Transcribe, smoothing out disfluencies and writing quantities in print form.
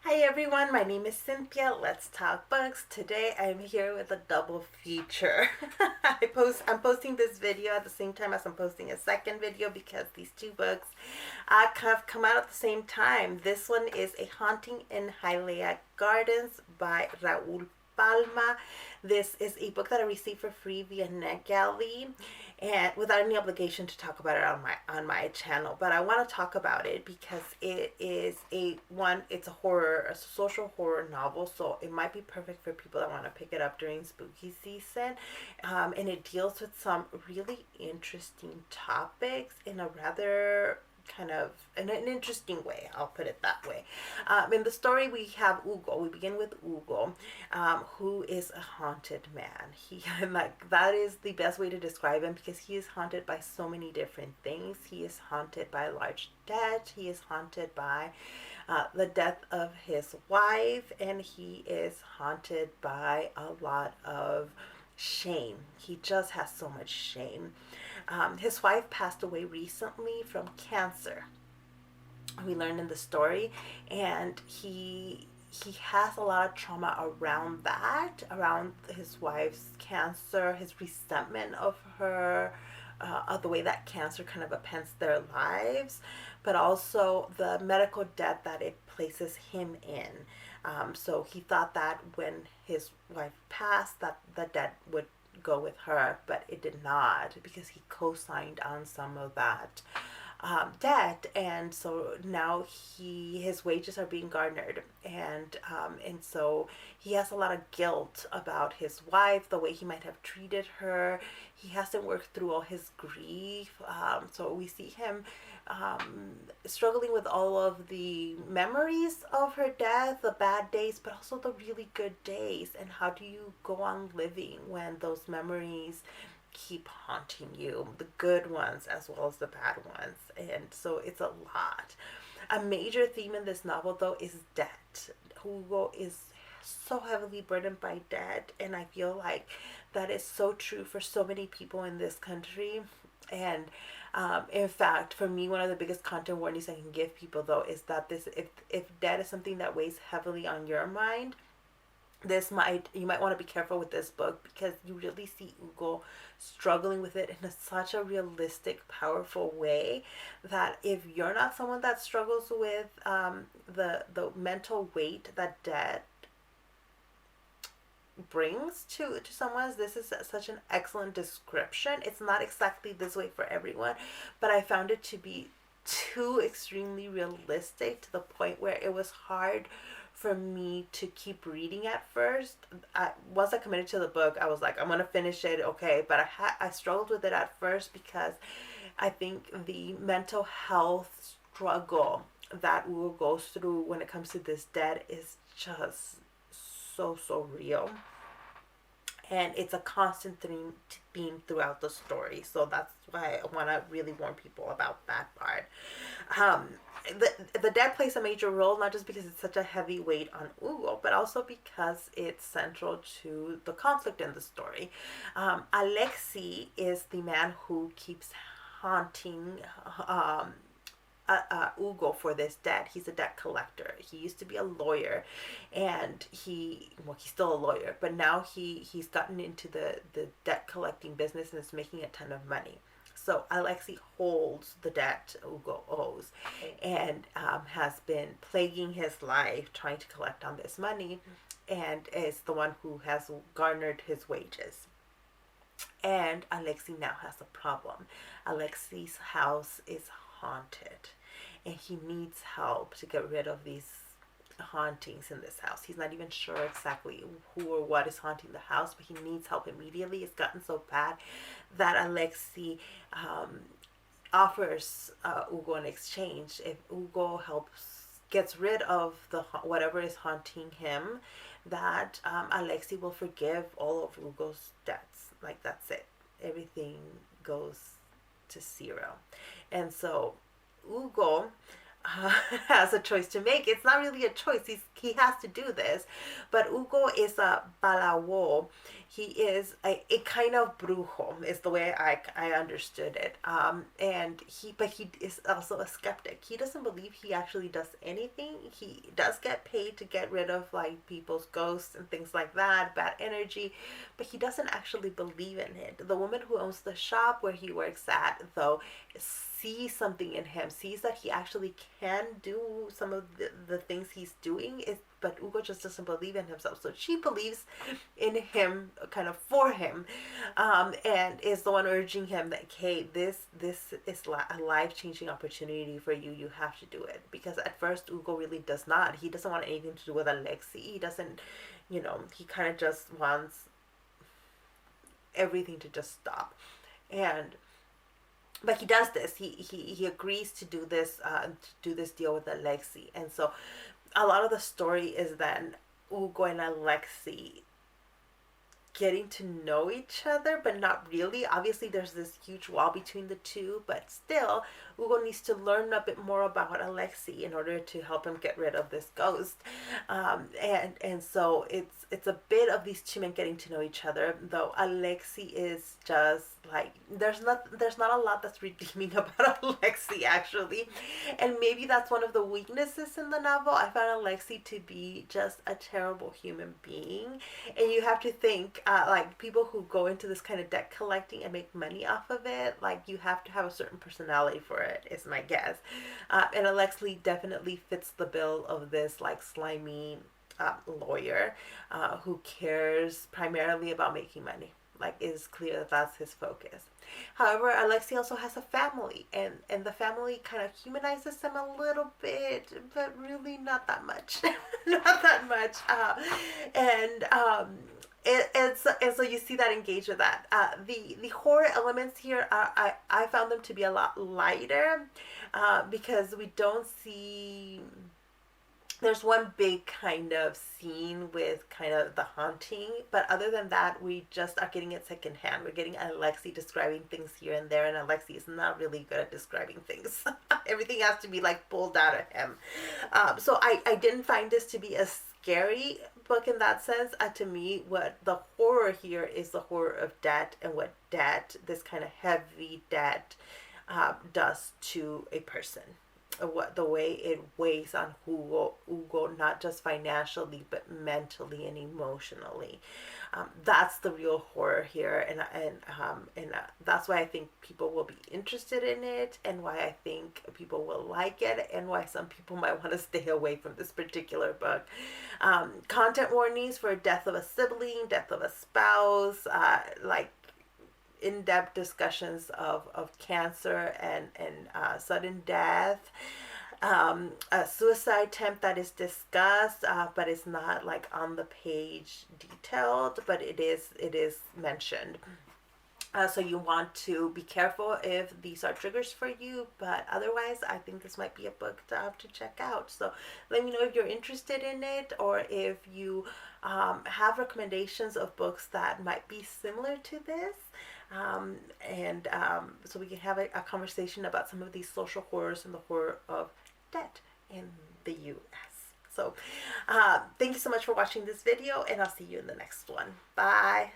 Hi everyone, my name is Cynthia. Let's talk books. Today I'm here with a double feature. I'm posting this video at the same time as I'm posting a second video because these two books have come out at the same time. This one is A Haunting in Hialeah Gardens by Raul Palma. This is a book that I received for free via NetGalley and without any obligation to talk about it on my channel. But I want to talk about it because it is it's a social horror novel, so it might be perfect for people that want to pick it up during spooky season. And it deals with some really interesting topics in a rather kind of in an interesting way. I'll put it that way. In the story, we have Ugo. We begin with Ugo, who is a haunted man. He like that is the best way to describe him because he is haunted by so many different things. He is haunted by large debt. He is haunted by the death of his wife, and he is haunted by a lot of shame. He just has so much shame. His wife passed away recently from cancer. We learned in the story, and he has a lot of trauma around that, around his wife's cancer, his resentment of the way that cancer kind of upends their lives, but also the medical debt that it places him in. So he thought that when his wife passed, that the debt would go with her, but it did not because he co-signed on some of that debt, and so now his wages are being garnered, and so he has a lot of guilt about his wife, the way he might have treated her. He hasn't worked through all his grief, so we see him struggling with all of the memories of her death, the bad days, but also the really good days. And how do you go on living when those memories keep haunting you, the good ones as well as the bad ones? And so it's a lot. A major theme in this novel, though, is debt. Hugo is so heavily burdened by debt, and I feel like that is so true for so many people in this country. And in fact, for me, one of the biggest content warnings I can give people, though, is that if debt is something that weighs heavily on your mind, you might want to be careful with this book because you really see Ugo struggling with it in such a realistic, powerful way that if you're not someone that struggles with the mental weight that debt brings to someone, this is such an excellent description. It's not exactly this way for everyone, but I found it to be too extremely realistic to the point where it was hard for me to keep reading at first. Once I committed to the book, I was like, I'm gonna finish it, okay. But I struggled with it at first because I think the mental health struggle that Ugo goes through when it comes to this debt is just so real, and it's a constant theme throughout the story. So that's why I want to really warn people about that part. Um, the debt plays a major role, not just because it's such a heavy weight on Ugo, but also because it's central to the conflict in the story. Alexi is the man who keeps haunting Ugo for this debt. He's a debt collector. He used to be a lawyer, and he's still a lawyer, but now he's gotten into the debt collecting business and is making a ton of money. So Alexi holds the debt Ugo owes, and has been plaguing his life trying to collect on this money, and is the one who has garnered his wages. And Alexi now has a problem. Alexi's house is haunted, and he needs help to get rid of these hauntings in this house. He's not even sure exactly who or what is haunting the house, but he needs help immediately. It's gotten so bad that Alexi offers Ugo an exchange. If Ugo gets rid of the whatever is haunting him, that Alexi will forgive all of Ugo's debts. Like, that's it. Everything goes to zero. And so Ugo has a choice to make. It's not really a choice. He has to do this. But Hugo is a balawo. He is a kind of brujo, is the way I understood it. But he is also a skeptic. He doesn't believe he actually does anything. He does get paid to get rid of like people's ghosts and things like that, bad energy, but he doesn't actually believe in it. The woman who owns the shop where he works at, though, sees something in him, sees that he actually can do some of the things he's doing, but Hugo just doesn't believe in himself. So she believes in him, kind of for him, and is the one urging him that, hey, this is a life-changing opportunity for you. You have to do it. Because at first Hugo really does not. He doesn't want anything to do with Alexi. He doesn't, he kind of just wants everything to just stop. But he does this. He agrees to do this deal with Alexi, and so a lot of the story is then Hugo and Alexi getting to know each other, but not really. Obviously, there's this huge wall between the two, but still, Hugo needs to learn a bit more about Alexi in order to help him get rid of this ghost. And so it's a bit of these two men getting to know each other. Though Alexi is just like there's not a lot that's redeeming about Alexi actually, and maybe that's one of the weaknesses in the novel. I found Alexi to be just a terrible human being, and you have to think like people who go into this kind of deck collecting and make money off of it, like you have to have a certain personality for it, is my guess. And Alexi definitely fits the bill of this like slimy lawyer who cares primarily about making money. Like, it is clear that that's his focus. However, Alexi also has a family, and the family kind of humanizes him a little bit, but really not that much. Not that much. And so you see that engage with that. The horror elements here, I found them to be a lot lighter because we don't see. There's one big kind of scene with kind of the haunting, but other than that, we just are getting it secondhand. We're getting Alexi describing things here and there, and Alexi is not really good at describing things. Everything has to be like pulled out of him. So I didn't find this to be a scary book in that sense. To me, what the horror here is the horror of debt, and what debt, this kind of heavy debt, does to a person. What the way it weighs on Hugo, not just financially but mentally and emotionally. That's the real horror here, and that's why I think people will be interested in it, and why I think people will like it, and why some people might want to stay away from this particular book. Content warnings for death of a sibling, death of a spouse, like in-depth discussions of cancer and sudden death, a suicide attempt that is discussed, but it's not like on the page detailed, but it is mentioned. So you want to be careful if these are triggers for you, but otherwise I think this might be a book to have to check out. So let me know if you're interested in it, or if you have recommendations of books that might be similar to this. So we can have a conversation about some of these social horrors and the horror of debt in the U.S. So thank you so much for watching this video, and I'll see you in the next one. Bye.